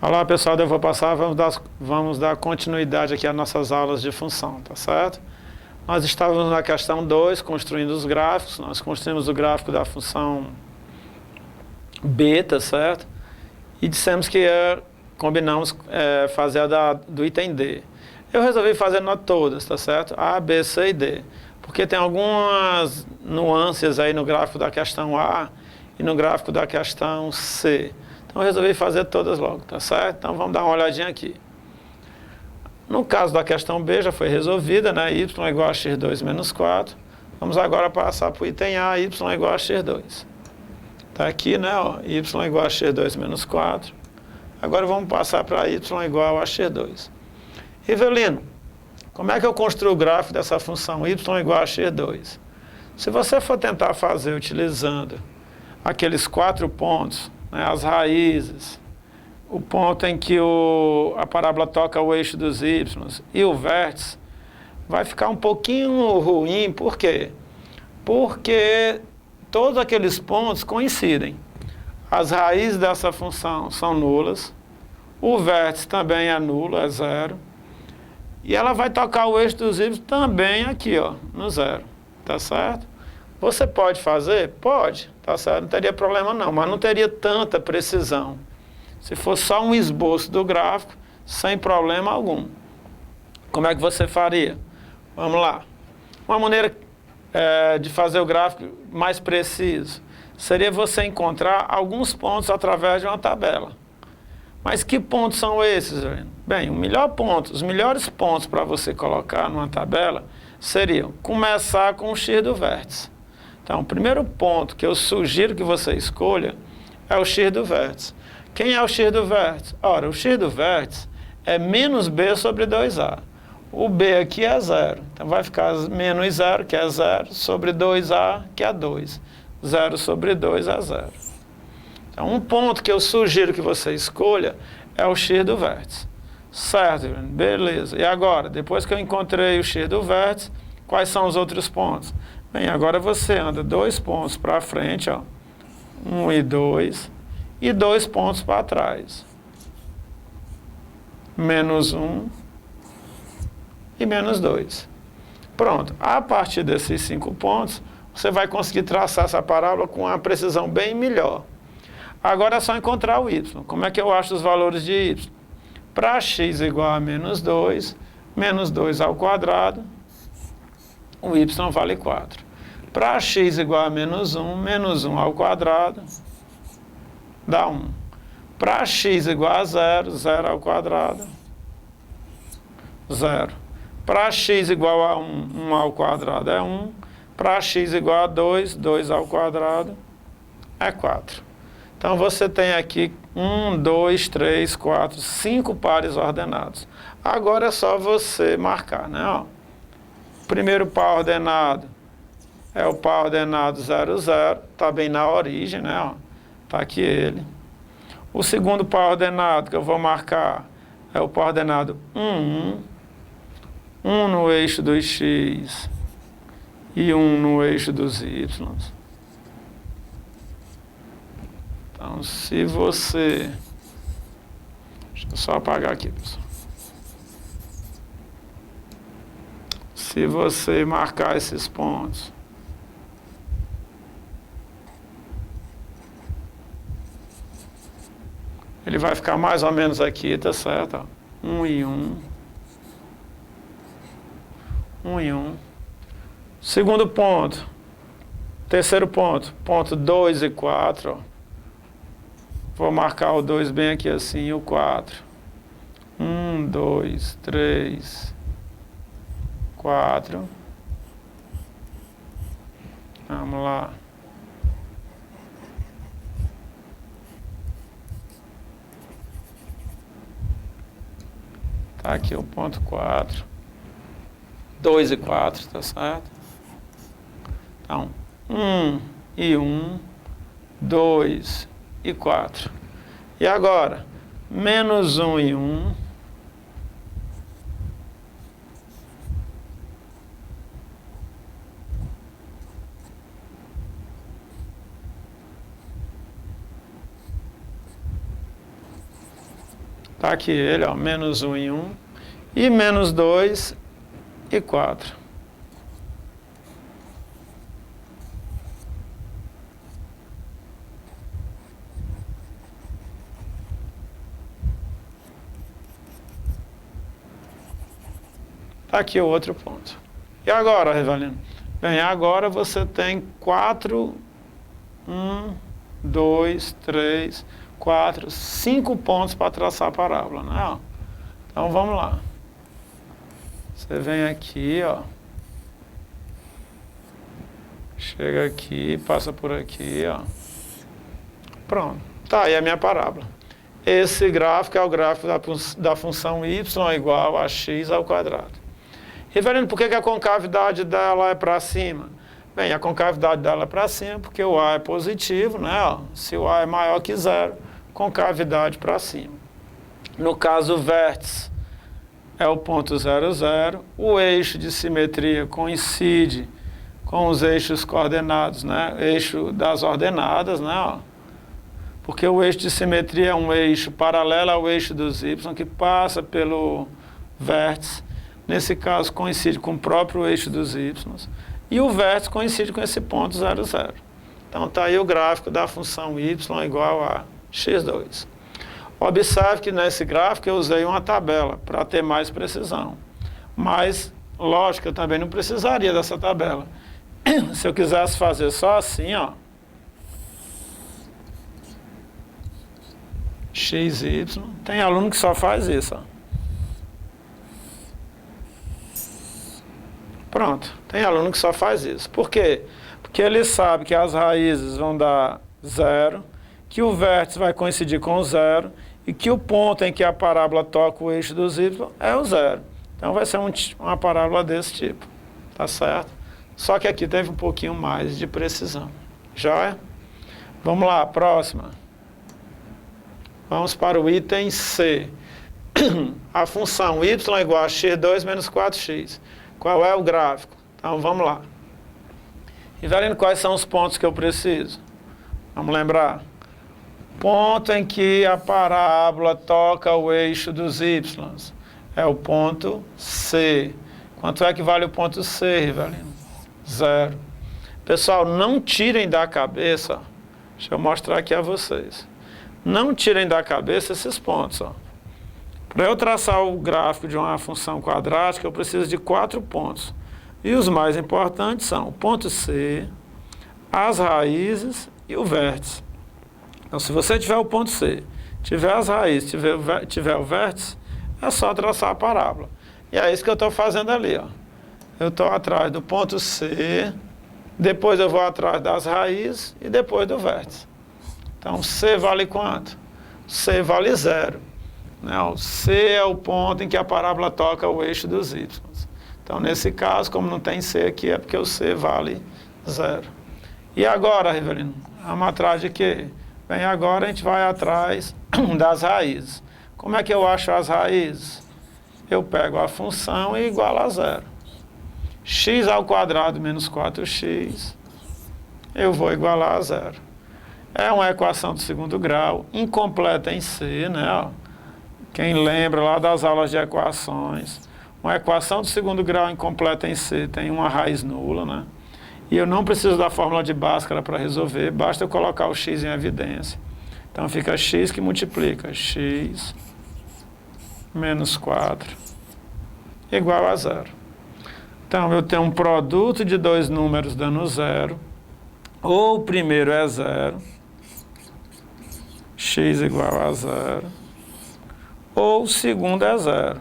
Olá pessoal, eu vou passar, vamos dar continuidade aqui às nossas aulas de função, tá certo? Nós estávamos na questão 2, construindo os gráficos, nós construímos o gráfico da função b, tá certo? E dissemos que combinamos fazer a do item D. Eu resolvi fazer todas, tá certo? A, B, C e D. Porque tem algumas nuances aí no gráfico da questão A e no gráfico da questão C. Então eu resolvi fazer todas logo, tá certo? Então vamos dar uma olhadinha aqui. No caso da questão B já foi resolvida, né? Y igual a x2 menos 4. Vamos agora passar para o item A, y igual a x2. Está aqui, né? Ó, y igual a x2 menos 4. Agora vamos passar para y igual a x2. Rivelino, como é que eu construo o gráfico dessa função y igual a x2? Se você for tentar fazer utilizando aqueles 4 pontos, né, as raízes, o ponto em que a parábola toca o eixo dos y e o vértice, vai ficar um pouquinho ruim. Por quê? Porque todos aqueles pontos coincidem. As raízes dessa função são nulas, o vértice também é nulo, é zero, e ela vai tocar o eixo dos y também aqui, ó, no zero, tá certo? Você pode fazer? Pode, tá certo? Não teria problema não, mas não teria tanta precisão. Se for só um esboço do gráfico, sem problema algum. Como é que você faria? Vamos lá. Uma maneira de fazer o gráfico mais preciso seria você encontrar alguns pontos através de uma tabela. Mas que pontos são esses? Bem, os melhores pontos para você colocar numa tabela seriam começar com o x do vértice. Então, o primeiro ponto que eu sugiro que você escolha é o x do vértice. Quem é o x do vértice? Ora, o x do vértice é menos b sobre 2a. O b aqui é zero. Então, vai ficar menos 0, que é 0, sobre 2a, que é 2. 0 sobre 2 é 0. Então, um ponto que eu sugiro que você escolha é o x do vértice. Certo, beleza. E agora, depois que eu encontrei o x do vértice, quais são os outros pontos? Bem, agora você anda 2 pontos para frente, ó, 1 e 2, e 2 pontos para trás. Menos 1 e menos 2. Pronto. A partir desses 5 pontos, você vai conseguir traçar essa parábola com uma precisão bem melhor. Agora é só encontrar o y. Como é que eu acho os valores de y? Para x igual a menos 2 ao quadrado, o y vale 4. Para x igual a menos 1 ao quadrado, dá 1. Para x igual a 0, 0 ao quadrado, 0. Para x igual a 1, 1 ao quadrado é 1. Para x igual a 2, 2 ao quadrado é 4. Então, você tem aqui 1, 2, 3, 4, 5 pares ordenados. Agora é só você marcar, né? Ó, o primeiro par ordenado é o par ordenado 0, 0. Está bem na origem, né? Ó, está aqui ele. O segundo par ordenado que eu vou marcar é o par ordenado 1, 1. 1 no eixo dos x e 1 no eixo dos y. Então, se você... Deixa eu só apagar aqui, pessoal. Se você marcar esses pontos, ele vai ficar mais ou menos aqui, tá certo? 1 e 1. 1 e 1. Segundo ponto. Terceiro ponto. Ponto 2 e 4. Ó. Vou marcar o 2 bem aqui assim e o 4. 1, 2, 3, 4. Vamos lá. Tá aqui o ponto 4. 2 e 4, tá certo? Então, 1 e 1, 2 e 4. E agora, menos 1 e 1. Está aqui ele, ó, menos 1 e 1. E menos 2 e 4. Está aqui o outro ponto. E agora, Rivalino? Bem, agora você tem 4, 1, 2, 3, 4, 5 pontos para traçar a parábola, né? Então vamos lá. Você vem aqui, ó. Chega aqui, passa por aqui, ó. Pronto. Tá aí a minha parábola. Esse gráfico é o gráfico da função y igual a x ao quadrado. Rivelino, por que a concavidade dela é para cima? Bem, a concavidade dela é para cima porque o A é positivo, né? Ó, se o A é maior que zero, concavidade para cima. No caso, o vértice é o ponto 0, 0. O eixo de simetria coincide com os eixos coordenados, né? Eixo das ordenadas, né? Ó. Porque o eixo de simetria é um eixo paralelo ao eixo dos y, que passa pelo vértice. Nesse caso, coincide com o próprio eixo dos y. E o vértice coincide com esse ponto 0, 0. Então, está aí o gráfico da função y igual a x2. Observe que nesse gráfico eu usei uma tabela para ter mais precisão. Mas, lógico, eu também não precisaria dessa tabela. Se eu quisesse fazer só assim, ó, x, y, tem aluno que só faz isso, ó. Pronto, tem aluno que só faz isso. Por quê? Porque ele sabe que as raízes vão dar 0, que o vértice vai coincidir com o 0 e que o ponto em que a parábola toca o eixo dos y é o 0. Então vai ser uma parábola desse tipo, tá certo? Só que aqui teve um pouquinho mais de precisão. Joia? Vamos lá, próxima. Vamos para o item C. A função y igual a x2 menos 4x. Qual é o gráfico? Então, vamos lá. Rivelino, quais são os pontos que eu preciso? Vamos lembrar. Ponto em que a parábola toca o eixo dos y. É o ponto C. Quanto é que vale o ponto C, Rivelino? 0. Pessoal, não tirem da cabeça. Deixa eu mostrar aqui a vocês. Não tirem da cabeça esses pontos, ó. Para eu traçar o gráfico de uma função quadrática, eu preciso de 4 pontos. E os mais importantes são o ponto C, as raízes e o vértice. Então, se você tiver o ponto C, tiver as raízes, tiver o vértice, é só traçar a parábola. E é isso que eu estou fazendo ali, ó. Eu estou atrás do ponto C, depois eu vou atrás das raízes e depois do vértice. Então, C vale quanto? C vale 0. O C é o ponto em que a parábola toca o eixo dos y. Então, nesse caso, como não tem C aqui, é porque o C vale 0. E agora, Rivelino, vamos atrás de quê? Bem, agora a gente vai atrás das raízes. Como é que eu acho as raízes? Eu pego a função e igualo a 0. X ao quadrado menos 4x, eu vou igualar a 0. É uma equação do segundo grau, incompleta em C, né? Ó. Quem lembra lá das aulas de equações, uma equação do segundo grau incompleta em C tem uma raiz nula, né? E eu não preciso da fórmula de Bhaskara para resolver, basta eu colocar o x em evidência. Então fica x que multiplica x menos 4 igual a 0. Então eu tenho um produto de dois números dando 0, ou o primeiro é 0, x igual a 0, ou o segundo é 0,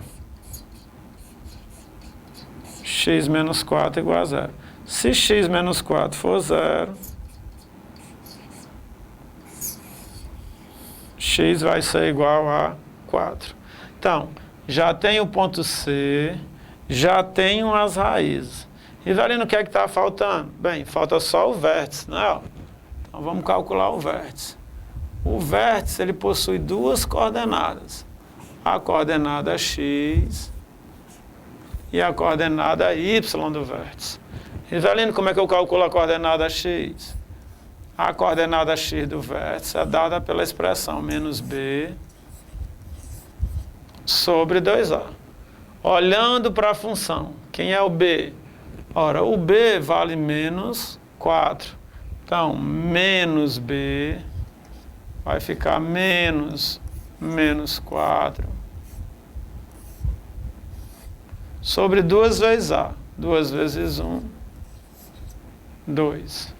x menos 4 igual a 0. Se x menos 4 for 0, x vai ser igual a 4. Então, já tenho o ponto C, já tenho as raízes. Rivelino, o que é que está faltando? Bem, falta só o vértice, né? Então, vamos calcular o vértice. O vértice, ele possui duas coordenadas. A coordenada x e a coordenada y do vértice. Rivelino, como é que eu calculo a coordenada x? A coordenada x do vértice é dada pela expressão menos b sobre 2A. Olhando para a função, quem é o B? Ora, o B vale menos 4. Então, menos B vai ficar menos 4 sobre 2 vezes A. 2 vezes 1, 2.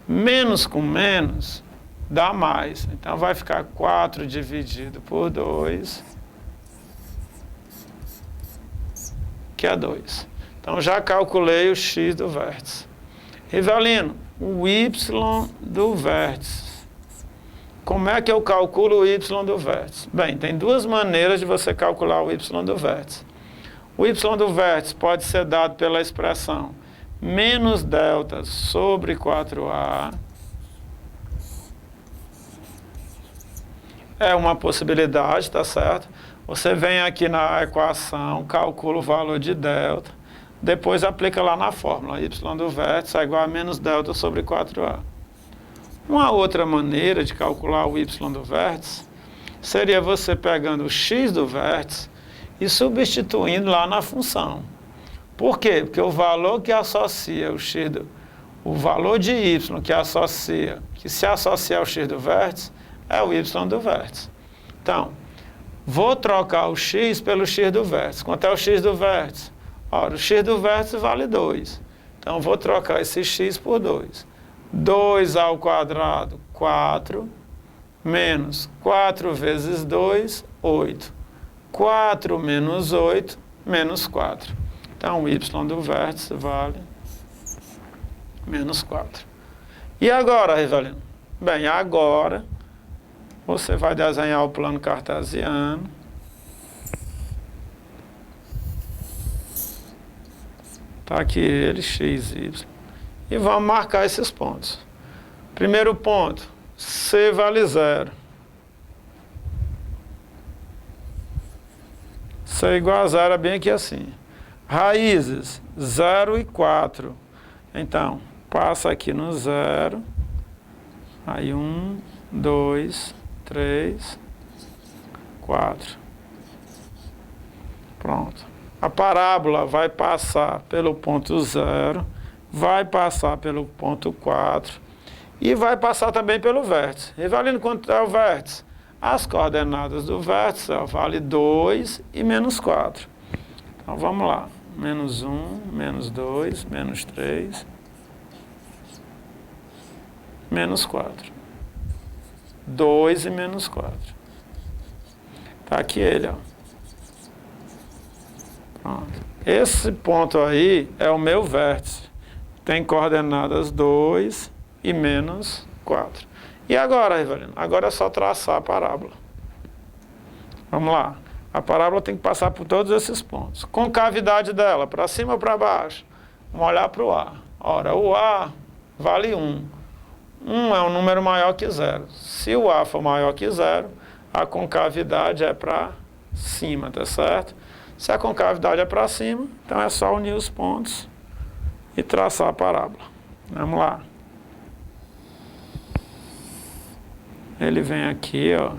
Menos com menos dá mais. Então, vai ficar 4 dividido por 2, que é 2. Então, já calculei o x do vértice. Rivelino, o y do vértice. Como é que eu calculo o y do vértice? Bem, tem duas maneiras de você calcular o y do vértice. O y do vértice pode ser dado pela expressão menos delta sobre 4A. É uma possibilidade, tá certo? Você vem aqui na equação, calcula o valor de delta, depois aplica lá na fórmula. Y do vértice é igual a menos delta sobre 4A. Uma outra maneira de calcular o y do vértice seria você pegando o x do vértice e substituindo lá na função. Por quê? Porque o valor que associa o valor de y que se associa ao x do vértice é o y do vértice. Então, vou trocar o x pelo x do vértice. Quanto é o x do vértice? Ora, o x do vértice vale 2. Então, vou trocar esse x por 2. 2 ao quadrado, 4, menos 4 vezes 2, 8. 4 menos 8, menos 4. Então, o y do vértice vale menos 4. E agora, Rivelino? Bem, agora você vai desenhar o plano cartesiano. Está aqui ele, x, y. E vamos marcar esses pontos. Primeiro ponto, C vale 0. C igual a 0 é bem aqui assim. Raízes, 0 e 4. Então, passa aqui no 0. Aí 1, 2, 3, 4. Pronto. A parábola vai passar pelo ponto 0, vai passar pelo ponto 4 e vai passar também pelo vértice. Rivelino, quanto é o vértice? As coordenadas do vértice vale 2 e menos 4. Então, vamos lá. Menos 1, menos 2, menos 3, menos 4. 2 e menos 4. Está aqui ele, ó. Pronto. Esse ponto aí é o meu vértice. Tem coordenadas 2 e menos 4. E agora, Rivelino? Agora é só traçar a parábola. Vamos lá. A parábola tem que passar por todos esses pontos. Concavidade dela, para cima ou para baixo? Vamos olhar para o A. Ora, o A vale 1. 1 é um número maior que 0. Se o A for maior que 0, a concavidade é para cima, tá certo? Se a concavidade é para cima, então é só unir os pontos e traçar a parábola. Vamos lá. Ele vem aqui, ó.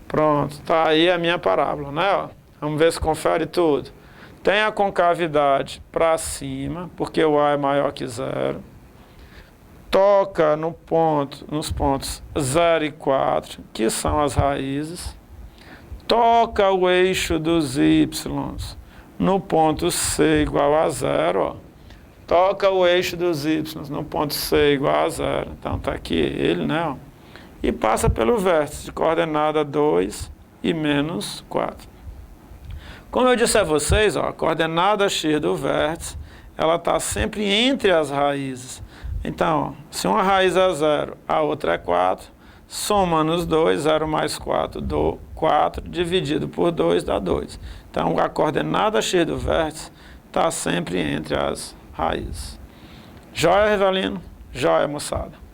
Pronto, tá aí a minha parábola, né? Ó. Vamos ver se confere tudo. Tem a concavidade para cima, porque o A é maior que 0. Toca nos pontos 0 e 4, que são as raízes. Toca o eixo dos y no ponto C igual a 0. Ó. Toca o eixo dos y no ponto C igual a 0. Então, está aqui ele, né? Ó. E passa pelo vértice de coordenada 2 e menos 4. Como eu disse a vocês, ó, a coordenada x do vértice, ela está sempre entre as raízes. Então, ó, se uma raiz é 0, a outra é 4, somando os dois, 0 mais 4, 4, dividido por 2 dá 2. Então, a coordenada x do vértice está sempre entre as raízes. Joia, Rivelino? Joia, moçada.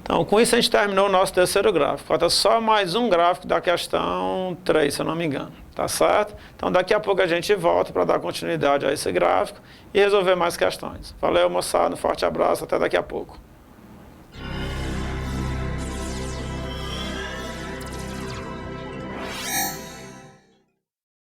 Então, com isso a gente terminou o nosso terceiro gráfico. Falta só mais um gráfico da questão 3, se eu não me engano. Tá certo? Então, daqui a pouco a gente volta para dar continuidade a esse gráfico e resolver mais questões. Valeu, moçada. Um forte abraço. Até daqui a pouco.